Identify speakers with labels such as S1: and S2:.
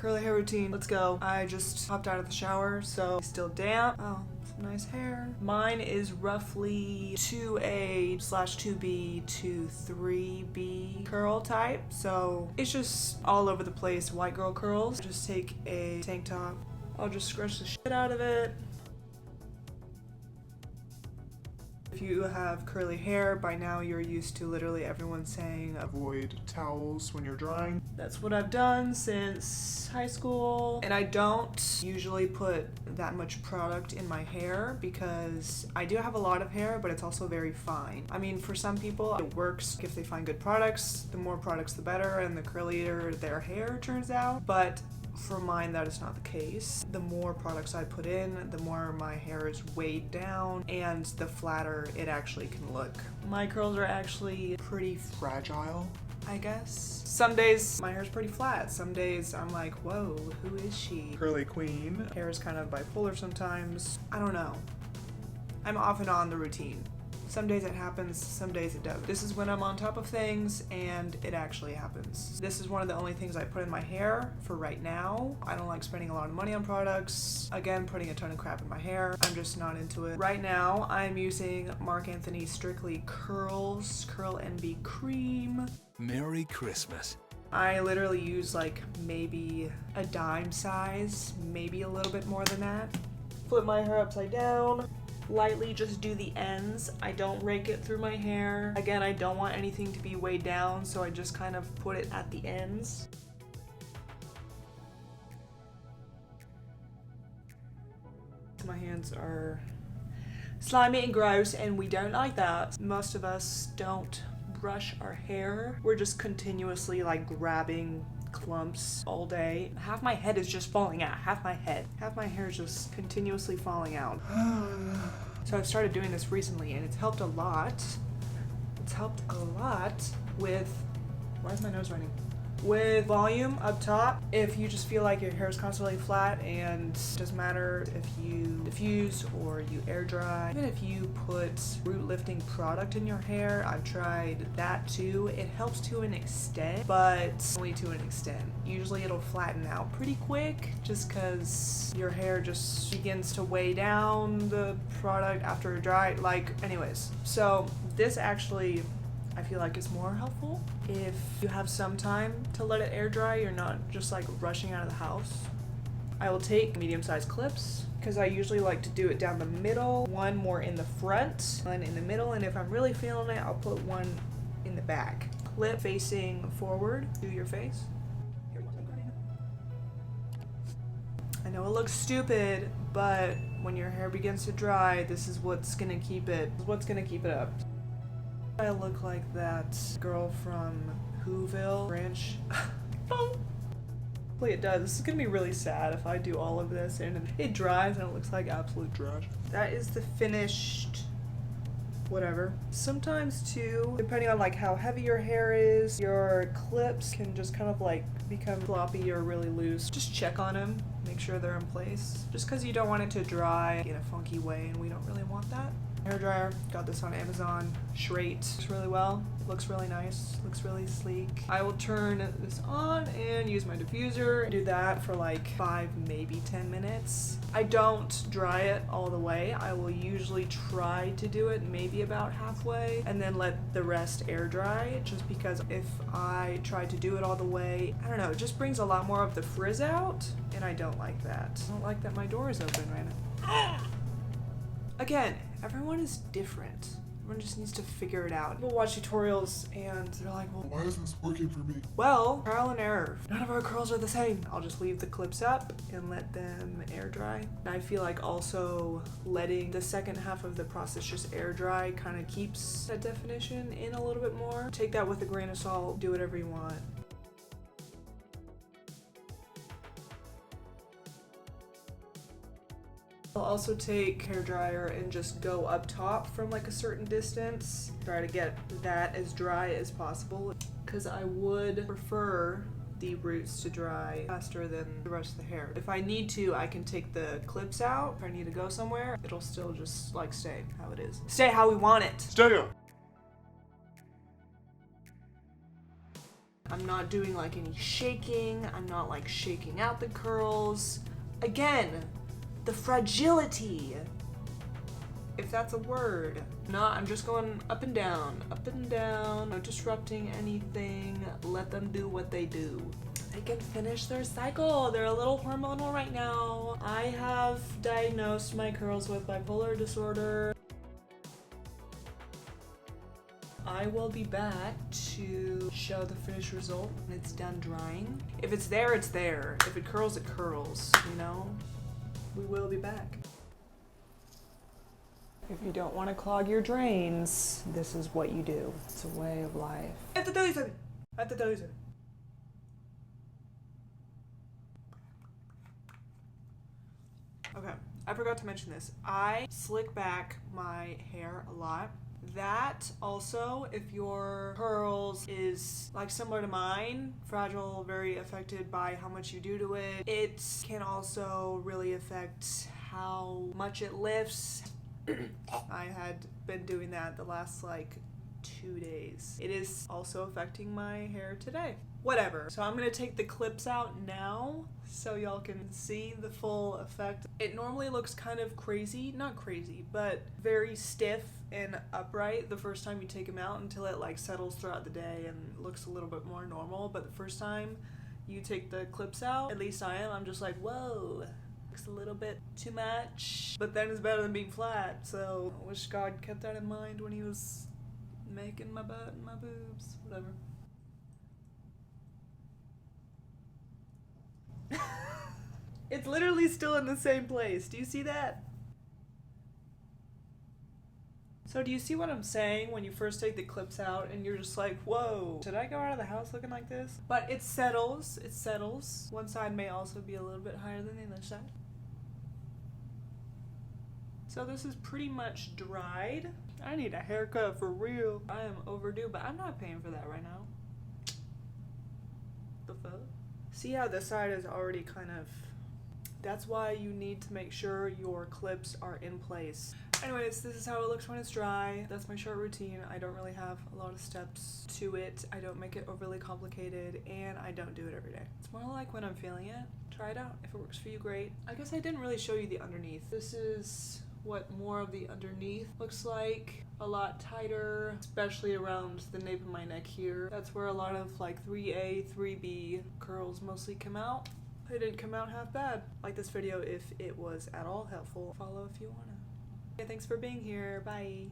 S1: Curly hair routine, let's go. I just hopped out of the shower, so it's still damp. Oh, some nice hair. Mine is roughly 2A/2B to 3B curl type, so it's just all over the place, white girl curls. Just take a tank top. I'll just scrunch the shit out of it. If you have curly hair, by now you're used to literally everyone saying
S2: Avoid towels when you're drying.
S1: that's what I've done since high school. And I don't usually put that much product in my hair because I do have a lot of hair, but it's also very fine. I mean, for some people it works if they find good products. The more products the better, and the curlier their hair turns out. But for mine, that is not the case. The more products I put in, the more my hair is weighed down and the flatter it actually can look. My curls are actually pretty
S2: Fragile.
S1: I guess. Some days my hair's pretty flat. Some days I'm like, whoa, who is she?
S2: Curly queen.
S1: Hair is kind of bipolar sometimes. I don't know. I'm off and on the routine. Some days it happens, some days it doesn't. This is when I'm on top of things and it actually happens. This is one of the only things I put in my hair for right now. I don't like spending a lot of money on products. Again, putting a ton of crap in my hair. I'm just not into it. Right now, I'm using Marc Anthony Strictly Curls Curl NB Cream.
S3: Merry Christmas.
S1: I literally use like maybe a dime size, maybe a little bit more than that. Flip my hair upside down. Lightly just do the ends. I don't rake it through my hair. Again, I don't want anything to be weighed down, so I just kind of put it at the ends. My hands are slimy and gross, and we don't like that. Most of us don't brush our hair. We're just continuously like grabbing clumps all day. Half my head is just falling out. Half my head. Half my hair is just continuously falling out. So I've started doing this recently and it's helped a lot. It's helped a lot with, why is my nose running? With volume up top. If you just feel like your hair is constantly flat, and it doesn't matter if you diffuse or you air dry, even if you put root lifting product in your hair, I've tried that too. It helps to an extent, but only to an extent. Usually it'll flatten out pretty quick just because your hair just begins to weigh down the product after it dried. Anyways, so this actually I feel like is more helpful if you have some time to let it air dry. You're not just like rushing out of the house. I will take medium-sized clips because I usually like to do it down the middle, one more in the front, one in the middle, and if I'm really feeling it, I'll put one in the back. Clip facing forward to your face. I know it looks stupid, but when your hair begins to dry, this is what's gonna keep it. What's gonna keep it up. I look like that girl from Whoville Branch. Hopefully it does. This is gonna be really sad if I do all of this and it dries and it looks like absolute trash. That is the finished whatever. Sometimes too, depending on like how heavy your hair is, your clips can just kind of like become floppy or really loose. Just check on them, make sure they're in place. Just because you don't want it to dry in a funky way, and we don't really want that. Hair dryer, got this on Amazon. Schreit, works really well. Looks really nice, looks really sleek. I will turn this on and use my diffuser. Do that for like 5, maybe 10 minutes. I don't dry it all the way. I will usually try to do it maybe about halfway and then let the rest air dry, just because if I try to do it all the way, I don't know, it just brings a lot more of the frizz out, and I don't like that. I don't like that my door is open right now. Again, everyone is different. Everyone just needs to figure it out. People watch tutorials and they're like, well,
S2: Why isn't this working for me?
S1: well, trial and error. None of our curls are the same. I'll just leave the clips up and let them air dry. I feel like also letting the second half of the process just air dry kind of keeps that definition in a little bit more. Take that with a grain of salt. Do whatever you want. I'll also take hair dryer and just go up top from like a certain distance. Try to get that as dry as possible, because I would prefer the roots to dry faster than the rest of the hair. If I need to, I can take the clips out. If I need to go somewhere, it'll still just like stay how it is. Stay how we want it.
S2: Stay up.
S1: I'm not doing like any shaking. I'm not like shaking out the curls. Again, the fragility, if that's a word. No, I'm just going up and down, no disrupting anything. Let them do what they do. They can finish their cycle. They're a little hormonal right now. I have diagnosed my curls with bipolar disorder. I will be back to show the finished result when it's done drying. If it's there, it's there. If it curls, it curls, you know? We will be back. If you don't want to clog your drains, this is what you do. It's a way of life. At the dozer. Okay, I forgot to mention this. I slick back my hair a lot. That also, if your curls is like similar to mine, fragile, very affected by how much you do to it, it can also really affect how much it lifts. I had been doing that the last like 2 days. It is also affecting my hair today. Whatever. So I'm gonna take the clips out now so y'all can see the full effect. It normally looks kind of crazy, not crazy, but very stiff and upright the first time you take them out until it like settles throughout the day and looks a little bit more normal. But the first time you take the clips out, at least I'm just like, whoa, looks a little bit too much. But then it's better than being flat, so I wish God kept that in mind when he was making my butt and my boobs, whatever. It's literally still in the same place. Do you see that? So do you see what I'm saying when you first take the clips out and you're just like, whoa, should I go out of the house looking like this? But it settles. One side may also be a little bit higher than the other side. So this is pretty much dried. I need a haircut for real. I am overdue, but I'm not paying for that right now. The fuck? See how this side is already kind of... That's why you need to make sure your clips are in place. Anyways, this is how it looks when it's dry. That's my short routine. I don't really have a lot of steps to it. I don't make it overly complicated, and I don't do it every day. It's more like when I'm feeling it. Try it out. If it works for you, great. I guess I didn't really show you the underneath. This is what more of the underneath looks like. A lot tighter, especially around the nape of my neck here. That's where a lot of like 3A, 3B curls mostly come out. They didn't come out half bad. Like this video if it was at all helpful. Follow if you wanna. Okay, thanks for being here. Bye.